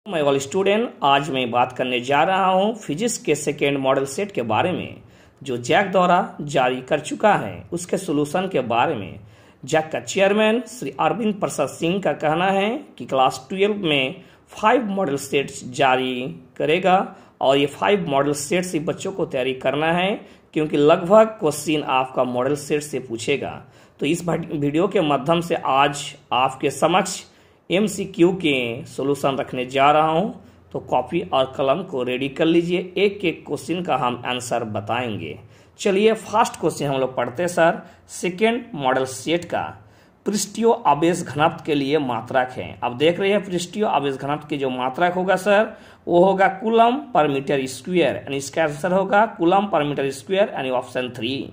मैं वाल स्टूडेंट, आज मैं बात करने जा रहा हूं फिजिक्स के सेकेंड मॉडल सेट के बारे में जो जैक द्वारा जारी कर चुका है। उसके सोल्यूशन के बारे में जैक का चेयरमैन श्री अरविंद प्रसाद सिंह का कहना है कि क्लास 12 में 5 मॉडल सेट्स जारी करेगा और ये 5 मॉडल सेट से बच्चों को तैयारी करना है क्योंकि लगभग क्वेश्चन आपका मॉडल सेट से पूछेगा। तो इस वीडियो के माध्यम से आज आपके समक्ष MCQ के सॉल्यूशन रखने जा रहा हूं, तो कॉपी और कलम को रेडी कर लीजिए। एक एक क्वेश्चन का हम आंसर बताएंगे। चलिए फर्स्ट क्वेश्चन हम लोग पढ़ते हैं सर। सेकेंड मॉडल सेट का पृष्ठीय आवेश घनत्व के लिए मात्रक है। अब देख रहे हैं पृष्ठीय आवेश घनत्व के जो मात्रक होगा सर वो होगा कूलम पर मीटर स्क्वायर, यानी इसका आंसर होगा कूलम पर मीटर स्क्वायर, यानी ऑप्शन 3।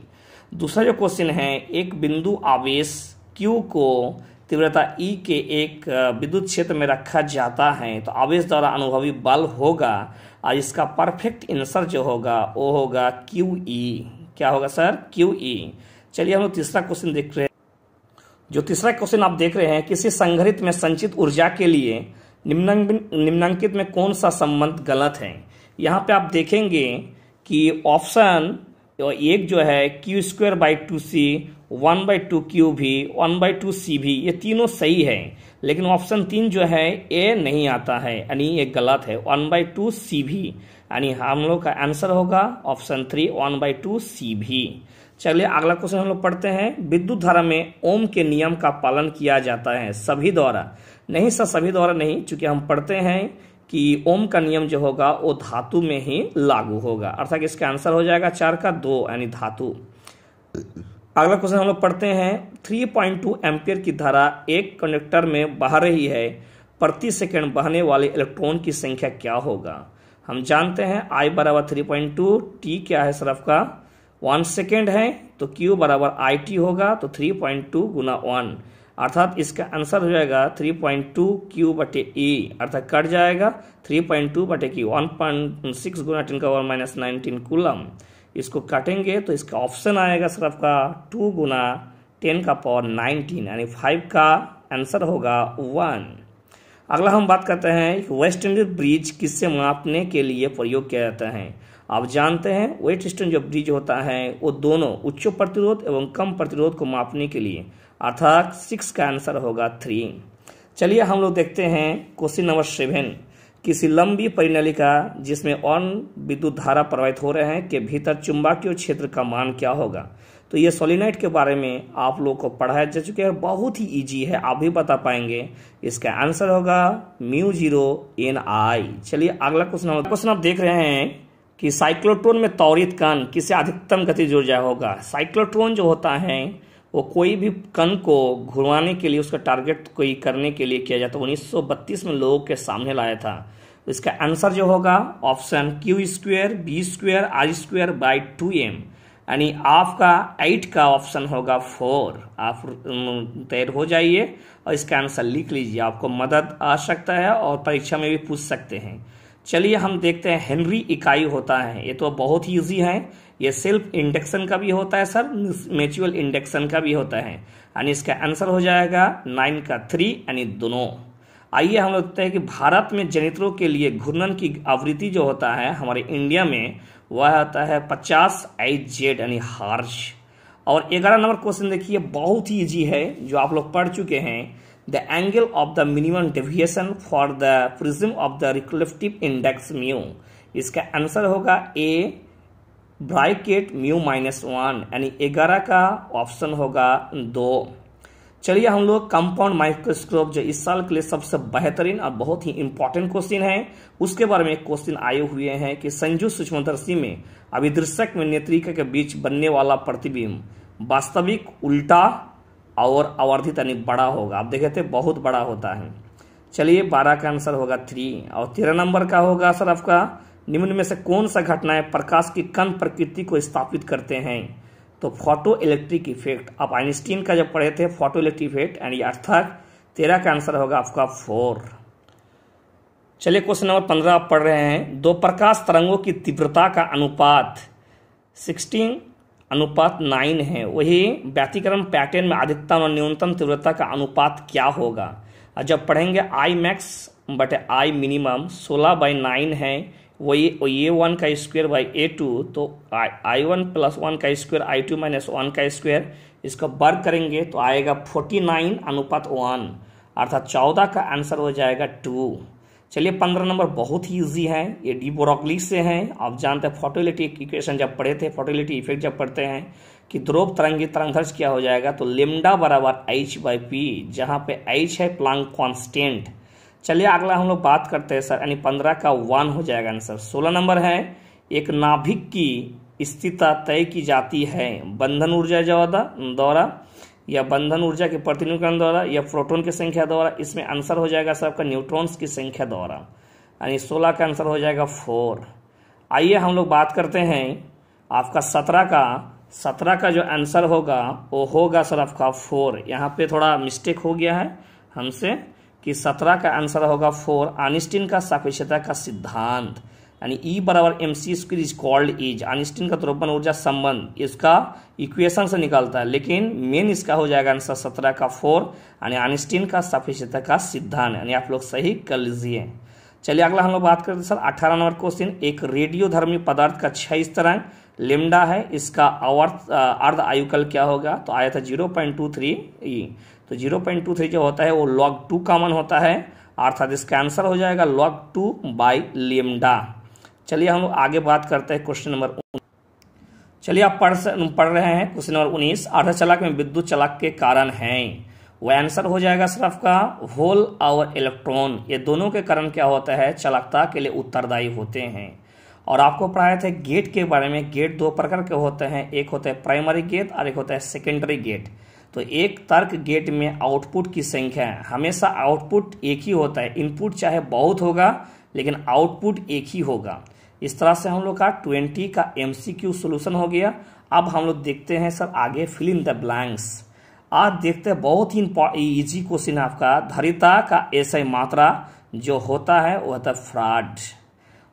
दूसरा जो क्वेश्चन है, एक बिंदु आवेश Q को तीव्रता E के एक विद्युत क्षेत्र में रखा जाता है तो आवेश द्वारा अनुभवी बल होगा और इसका परफेक्ट आंसर जो होगा वो होगा QE। क्या होगा सर? QE। चलिए हम लोग तीसरा क्वेश्चन देख रहे हैं। जो तीसरा क्वेश्चन आप देख रहे हैं, किसी संघनित में संचित ऊर्जा के लिए निम्नलिखित में कौन सा संबंध गलत है। यहाँ पे आप देखेंगे कि ऑप्शन एक जो है Q²/2C, 1/2Q भी, 1/2C भी, ये तीनों सही है, लेकिन ऑप्शन 3 जो है ए नहीं आता है, यानी ये गलत है, 1/2C भी, यानी हम लोग का आंसर होगा ऑप्शन 3, 1/2C भी। चलिए अगला क्वेश्चन हम लोग पढ़ते हैं। विद्युत धारा में ओम के नियम का पालन किया जाता है सभी द्वारा। नहीं सर, सभी द्वारा नहीं, चूंकि हम पढ़ते हैं कि ओम का नियम जो होगा वो धातु में ही लागू होगा, अर्थात इसका आंसर हो जाएगा 4 का 2, यानी धातु। अगला क्वेश्चन हम लोग पढ़ते हैं। 3.2 एम्पियर की धारा एक कंडक्टर में बह रही है, प्रति सेकंड बहने वाले इलेक्ट्रॉन की संख्या क्या होगा। हम जानते हैं I बराबर 3.2, T क्या है सर आपका 1 सेकेंड है, तो Q बराबर IT होगा, तो 3.2 गुना 1, अर्थात इसका आंसर हो जाएगा 3.2 Q/E, अर्थात कट जाएगा 3.2/Q, 1.6 गुना 10⁻⁻19 कूलम। इसको काटेंगे तो इसका ऑप्शन आएगा सर आपका 2 गुना 10⁻19, यानी 5 का आंसर होगा 1। अगला हम बात करते हैं वेस्ट इंडीज ब्रिज किससे मापने के लिए प्रयोग किया जाता है। आप जानते हैं वेस्ट इंडीज जो ब्रिज होता है वो दोनों उच्च प्रतिरोध एवं कम प्रतिरोध को मापने के लिए, अर्थात 6 का आंसर होगा 3। चलिए हम लोग देखते हैं क्वेश्चन नंबर 7। किसी लंबी परिनलिका जिसमें विद्युत धारा प्रवाहित हो रहे हैं के भीतर चुंबकीय क्षेत्र का मान क्या होगा। तो ये सोलिनॉइड के बारे में आप लोग को पढ़ाया जा चुका है, बहुत ही इजी है, आप भी बता पाएंगे। इसका आंसर होगा μ0Ni। चलिए अगला क्वेश्चन आप देख रहे हैं कि साइक्लोट्रॉन में त्वरित कण किसे अधिकतम गति ऊर्जा होगा। साइक्लोट्रॉन जो होता है वो कोई भी कण को घुमाने के लिए, उसका टारगेट कोई करने के लिए किया जाता है। 1932 में लोगों के सामने लाया था। तो इसका आंसर जो होगा ऑप्शन Q² B² R²/2m, यानी आपका 8 का ऑप्शन होगा 4। आप तैयार हो जाइए और इसका आंसर लिख लीजिए, आपको मदद आ सकता है और परीक्षा में भी पूछ सकते हैं। चलिए हम देखते हैं हेनरी इकाई होता है, ये तो बहुत ही ईजी है। ये सेल्फ इंडक्शन का भी होता है सर, म्यूचुअल इंडक्शन का भी होता है, यानी इसका आंसर हो जाएगा 9 का 3, यानी दोनों। आइए हम लोग देखते हैं कि भारत में जनरेटरों के लिए घूर्णन की आवृत्ति जो होता है हमारे इंडिया में वह होता है 50 Hz, यानी हर्ट्ज। और 11 नंबर क्वेश्चन देखिए, बहुत ही ईजी है, जो आप लोग पढ़ चुके हैं। The angle of the minimum deviation for the prism of the reflective index mu, इसका आंसर होगा A ब्रैकेट μ-1, यानी 11 का ऑप्शन होगा 2। चलिए हम लोग कंपाउंड माइक्रोस्कोप जो इस साल के लिए सबसे बेहतरीन और बहुत ही इंपॉर्टेंट क्वेश्चन है उसके बारे में एक क्वेश्चन आए हुए हैं कि संयुक्त सूक्ष्मदर्शी में अभिदर्शक में नेत्रिका के बीच बनने वाला प्रतिबिंब वास्तविक, उल्टा और आवर्धित, यानी बड़ा होगा। आप देखे थे बहुत बड़ा होता है। चलिए 12 का आंसर होगा 3। और 13 नंबर का होगा सर आपका निम्न में से कौन सा घटनाएं प्रकाश की कण प्रकृति को स्थापित करते हैं। तो फोटो इलेक्ट्रिक इफेक्ट, आप आइंस्टीन का जब पढ़े थे फोटो इलेक्ट्रिक इफेक्ट, यानी अर्थात 13 का आंसर होगा आपका 4। चलिए क्वेश्चन नंबर 15 आप पढ़ रहे हैं। दो प्रकाश तरंगों की तीव्रता का अनुपात 16:9 है, वही व्यतिक्रम पैटर्न में अधिकतम और न्यूनतम तीव्रता का अनुपात क्या होगा। और जब पढ़ेंगे आई मैक्स बटे आई मिनिमम 16/9 है, वही A1 का स्क्वायर बाई A2, तो I1 + 1 का स्क्वायर I2 - 1 का स्क्वायर, इसका वर्ग करेंगे तो आएगा 49:1, अर्थात 14 का आंसर हो जाएगा 2। चलिए 15 नंबर बहुत ही ईजी है, ये डी ब्रोगली से है। आप जानते हैं फर्टिलिटी इक्वेशन जब पढ़े थे, फर्टिलिटी इफेक्ट जब पढ़ते हैं कि ध्रुव तरंगी तरंगधर्ष क्या हो जाएगा, तो लेमडा बराबर H/P, जहाँ पे H है प्लांक कांस्टेंट। चलिए अगला हम लोग बात करते हैं सर, यानी 15 का 1 हो जाएगा आंसर। 16 नंबर है, एक नाभिक की स्थिरता तय की जाती है बंधन ऊर्जा द्वारा या बंधन ऊर्जा के प्रतिनिधिकरण द्वारा या प्रोटॉन की संख्या द्वारा। इसमें आंसर हो जाएगा सर आपका न्यूट्रॉन्स की संख्या द्वारा, यानी 16 का आंसर हो जाएगा 4। आइए हम लोग बात करते हैं आपका 17 का जो आंसर होगा वो होगा सर आपका 4। यहाँ पे थोड़ा मिस्टेक हो गया है हमसे कि 17 का आंसर होगा 4। आइंस्टीन का सापेक्षता का सिद्धांत, यानी E बराबर mc² is called is, Einstein का द्रव्यमान ऊर्जा संबंध, इसका इक्वेशन से निकलता है, लेकिन मेन इसका हो जाएगा आंसर 17 का 4, यानी आइंस्टीन का सापेक्षता का सिद्धांत, यानी आप लोग सही कर लीजिए। चलिए अगला हम लोग बात करते हैं सर 18 नंबर क्वेश्चन। एक रेडियोधर्मी पदार्थ का क्षयिज तरंग लेमडा है, इसका अर्ध आयुकाल क्या होगा, तो आया था 0.23 E, तो 0.23 जो होता है वो log 2 कॉमन होता है, अर्थात इसका आंसर हो जाएगा log 2/λ। चलिए हम लोग आगे बात करते हैं क्वेश्चन नंबर 19। चलिए आप पढ़ रहे हैं क्वेश्चन नंबर 19। अर्धचालक में विद्युत चालक के कारण हैं, वह आंसर हो जाएगा सर आपका होल और इलेक्ट्रॉन, ये दोनों के कारण क्या होता है, चालकता के लिए उत्तरदायी होते हैं। और आपको पढ़ाए थे गेट के बारे में। गेट दो प्रकार के होते हैं, एक होता है प्राइमरी गेट और एक होता है सेकेंडरी गेट। तो एक तर्क गेट में आउटपुट की संख्या है, हमेशा आउटपुट एक ही होता है, इनपुट चाहे बहुत होगा लेकिन आउटपुट एक ही होगा। इस तरह से हम लोग का 20 का MCQ सोल्यूशन हो गया। अब हम लोग देखते हैं सर आगे फिल इन द ब्लैंक्स। आज देखते हैं बहुत ही इजी क्वेश्चन आपका, धरिता का SI मात्रा जो होता है वो होता है फ्रॉड।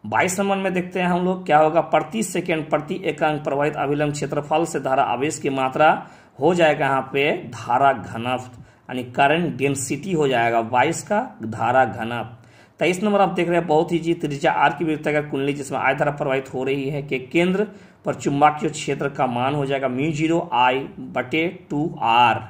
22 नंबर में देखते हैं हम लोग क्या होगा, प्रति सेकेंड प्रति एकांक प्रवाहित अभिलंब क्षेत्रफल से धारा आवेश की मात्रा हो जाएगा यहाँ पे धारा घनत्व, यानी करंट डेंसिटी हो जाएगा 22 का धारा घनत्व। 23 नंबर आप देख रहे हैं बहुत ही जी, त्रिज्या R की वृत्ताकार कुंडली जिसमें I धारा प्रवाहित हो रही है के केंद्र पर चुंबकीय क्षेत्र का मान हो जाएगा μ0I/2R।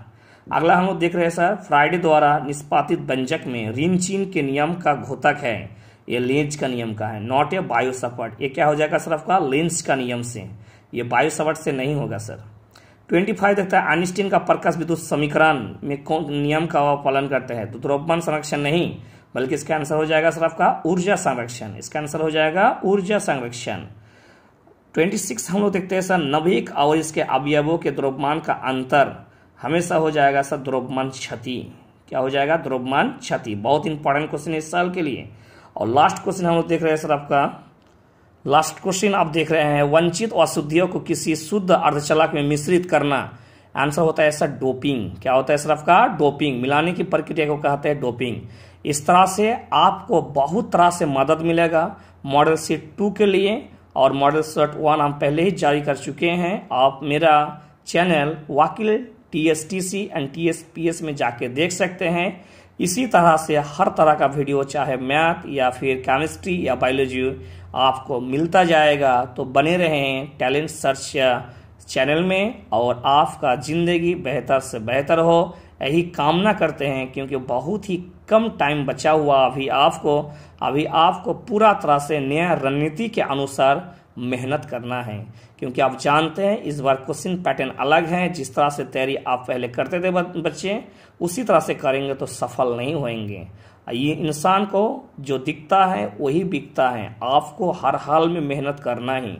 अगला हम लोग देख रहे हैं सर, फ्राइडे द्वारा निष्पादित व्यंजक में ऋण चिन्ह के नियम का घोतक है, ये लेंज का नियम का है, नॉट ए बायो सपोर्ट। ये क्या हो जाएगा सर आपका लेंज का नियम से, ये बायो सपोर्ट से नहीं होगा सर। 25 देखता है आइंस्टीन का प्रकाश विद्युत समीकरण में कौन नियम का पालन करते हैं, तो द्रव्यमान संरक्षण नहीं बल्कि इसका आंसर हो जाएगा सर आपका ऊर्जा संरक्षण, इसका आंसर हो जाएगा ऊर्जा संरक्षण। 26 हम लोग देखते हैं सर, नभिक और इसके अवयवों के द्रव्यमान का अंतर हमेशा हो जाएगा सर द्रव्यमान क्षति। क्या हो जाएगा, द्रव्यमान क्षति। बहुत इंपॉर्टेंट क्वेश्चन इस साल के लिए। और लास्ट क्वेश्चन हम लोग देख रहे हैं सर आपका, लास्ट क्वेश्चन आप देख रहे हैं, वंचित अशुद्धियों को किसी शुद्ध अर्धचालक में मिश्रित करना, आंसर होता है सर डोपिंग। क्या होता है सर आपका डोपिंग, मिलाने की प्रक्रिया को कहते हैं डोपिंग। इस तरह से आपको बहुत तरह से मदद मिलेगा मॉडल सेट 2 के लिए, और मॉडल सेट 1 हम पहले ही जारी कर चुके हैं। आप मेरा चैनल वकील TSTC एंड TSPS में जाके देख सकते हैं। इसी तरह से हर तरह का वीडियो, चाहे मैथ या फिर केमिस्ट्री या बायोलॉजी, आपको मिलता जाएगा। तो बने रहें टैलेंट सर्च चैनल में, और आपका जिंदगी बेहतर से बेहतर हो यही कामना करते हैं, क्योंकि बहुत ही कम टाइम बचा हुआ अभी आपको पूरा तरह से नया रणनीति के अनुसार मेहनत करना है। क्योंकि आप जानते हैं इस बार क्वेश्चन पैटर्न अलग है, जिस तरह से तैयारी आप पहले करते थे बच्चे, उसी तरह से करेंगे तो सफल नहीं होंगे। ये इंसान को जो दिखता है वही बिकता है, आपको हर हाल में मेहनत करना ही।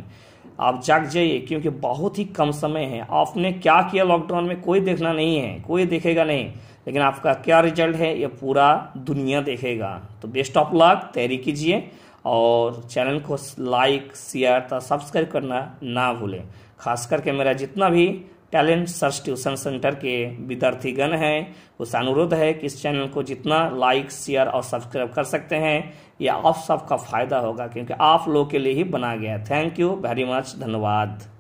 आप जाग जाइए, क्योंकि बहुत ही कम समय है। आपने क्या किया लॉकडाउन में कोई देखना नहीं है, कोई देखेगा नहीं, लेकिन आपका क्या रिजल्ट है ये पूरा दुनिया देखेगा। तो बेस्ट ऑफ लक, तैयारी कीजिए और चैनल को लाइक शेयर तथा सब्सक्राइब करना ना भूलें। खास करके मेरा जितना भी टैलेंट सर्च ट्यूशन सेंटर के विद्यार्थीगण हैं, उस अनुरोध है कि इस चैनल को जितना लाइक शेयर और सब्सक्राइब कर सकते हैं, यह आप सबका फायदा होगा, क्योंकि आप लोगों के लिए ही बना गया है। थैंक यू वेरी मच, धन्यवाद।